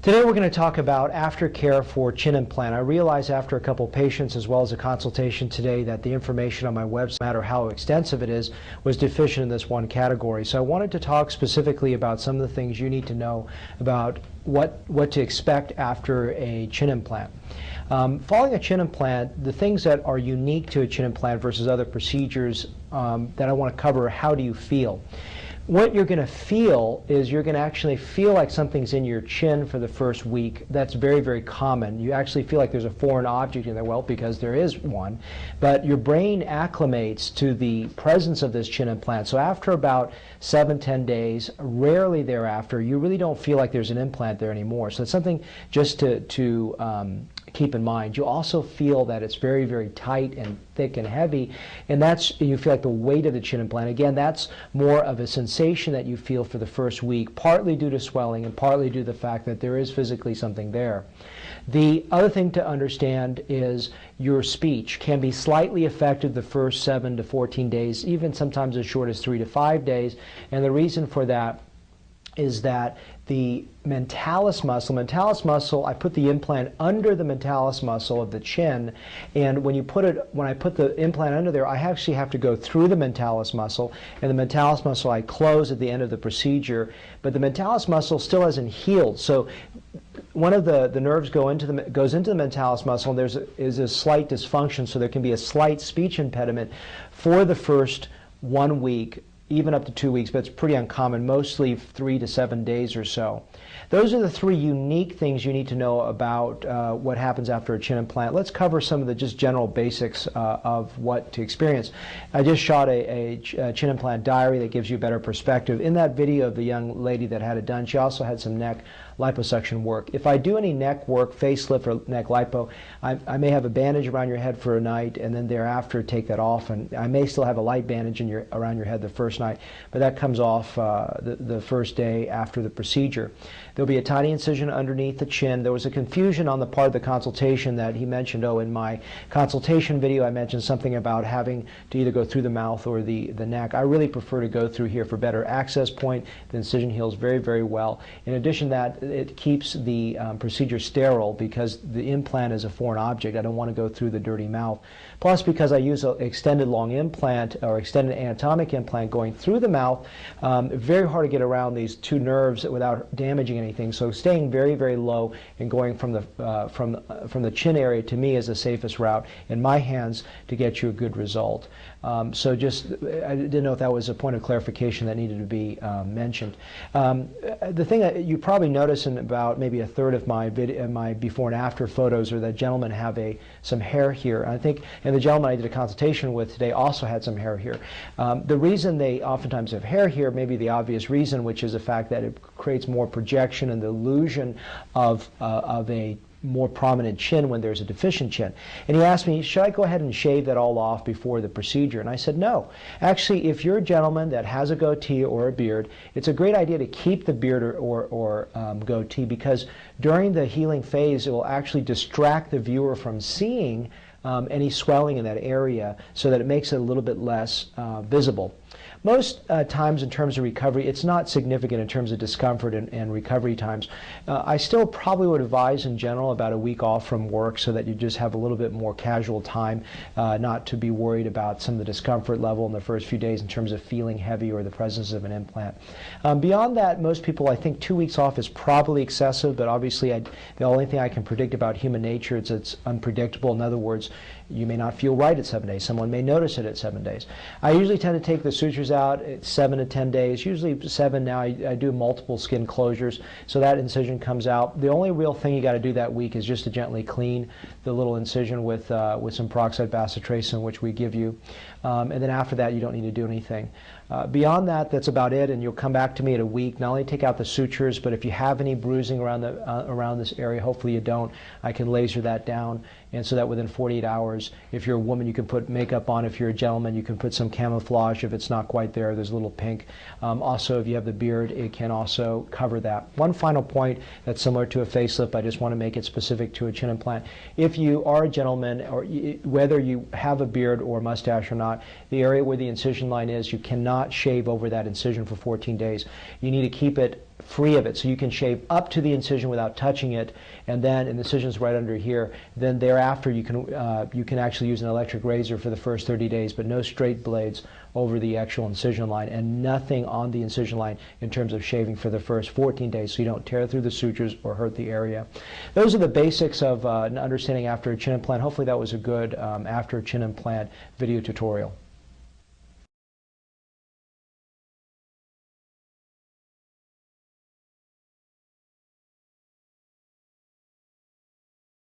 Today we're going to talk about aftercare for chin implant. I realized after a couple patients as well as a consultation today that the information on my website, no matter how extensive it is, was deficient in this one category. So I wanted to talk specifically about some of the things you need to know about what to expect after a chin implant. Following a chin implant, the things that are unique to a chin implant versus other procedures that I want to cover are how do you feel. What you're going to feel is you're going to actually feel like something's in your chin for the first week. That's very, very common. You actually feel like there's a foreign object in there, well, because there is one. But your brain acclimates to the presence of this chin implant. So after about 7-10 days, rarely thereafter, you really don't feel like there's an implant there anymore. So it's something just to keep in mind. You also feel that it's very, very tight and thick and heavy, and you feel like the weight of the chin implant. Again, that's more of a sensation that you feel for the first week, partly due to swelling and partly due to the fact that there is physically something there. The other thing to understand is your speech can be slightly affected the first 7 to 14 days, even sometimes as short as 3 to 5 days, and the reason for that is that the mentalis muscle, I put the implant under the mentalis muscle of the chin, and when I put the implant under there, I actually have to go through the mentalis muscle, and the mentalis muscle I close at the end of the procedure, but the mentalis muscle still hasn't healed. So one of the nerves goes into the mentalis muscle, and is a slight dysfunction, so there can be a slight speech impediment for the first 1 week, even up to 2 weeks, but it's pretty uncommon, mostly 3 to 7 days or so. Those are the three unique things you need to know about what happens after a chin implant. Let's cover some of the just general basics of what to experience. I just shot a chin implant diary that gives you a better perspective. In that video of the young lady that had it done, she also had some neck liposuction work. If I do any neck work, facelift or neck lipo, I may have a bandage around your head for a night and then thereafter take that off, and I may still have a light bandage around your head the first night, but that comes off the first day after the procedure. There'll be a tiny incision underneath the chin. There was a confusion on the part of the consultation that he mentioned, in my consultation video I mentioned something about having to either go through the mouth or the neck. I really prefer to go through here for better access point. The incision heals very, very well. In addition to that, it keeps the procedure sterile because the implant is a foreign object. I don't want to go through the dirty mouth. Plus, because I use an extended long implant or extended anatomic implant going through the mouth, very hard to get around these two nerves without damaging anything. So staying very, very low and going from the chin area to me is the safest route in my hands to get you a good result. So just, I didn't know if that was a point of clarification that needed to be mentioned. The thing that you probably notice in about maybe a third of my before and after photos are that gentlemen have some hair here. I think, and the gentleman I did a consultation with today also had some hair here. The reason they oftentimes have hair here may be the obvious reason, which is the fact that it creates more projection and the illusion of a more prominent chin when there's a deficient chin. And he asked me, should I go ahead and shave that all off before the procedure? And I said, no. Actually, if you're a gentleman that has a goatee or a beard, it's a great idea to keep the beard or goatee, because during the healing phase, it will actually distract the viewer from seeing any swelling in that area so that it makes it a little bit less visible. Most times in terms of recovery, it's not significant in terms of discomfort and recovery times. I still probably would advise in general about a week off from work so that you just have a little bit more casual time, not to be worried about some of the discomfort level in the first few days in terms of feeling heavy or the presence of an implant. Beyond that, most people, I think 2 weeks off is probably excessive, but obviously the only thing I can predict about human nature is it's unpredictable. In other words, you may not feel right at 7 days. Someone may notice it at 7 days. I usually tend to take the sutures out at 7 to 10 days, usually 7 now. I do multiple skin closures, so that incision comes out. The only real thing you got to do that week is just to gently clean the little incision with some peroxide bacitracin, which we give you. And then after that, you don't need to do anything. Beyond that, that's about it, and you'll come back to me at a week. Not only take out the sutures, but if you have any bruising around this area, hopefully you don't, I can laser that down, and so that within 48 hours, if you're a woman, you can put makeup on. If you're a gentleman, you can put some camouflage if it's not quite there. There's a little pink. Also, if you have the beard, it can also cover that. One final point that's similar to a facelift, I just want to make it specific to a chin implant. If you are a gentleman, or whether you have a beard or mustache or not, the area where the incision line is, you cannot shave over that incision for 14 days. You need to keep it free of it, so you can shave up to the incision without touching it, and then, and the incision's right under here, then thereafter you can actually use an electric razor for the first 30 days, but no straight blades over the actual incision line, and nothing on the incision line in terms of shaving for the first 14 days, so you don't tear through the sutures or hurt the area. Those are the basics of understanding after a chin implant. Hopefully that was a good after a chin implant video tutorial.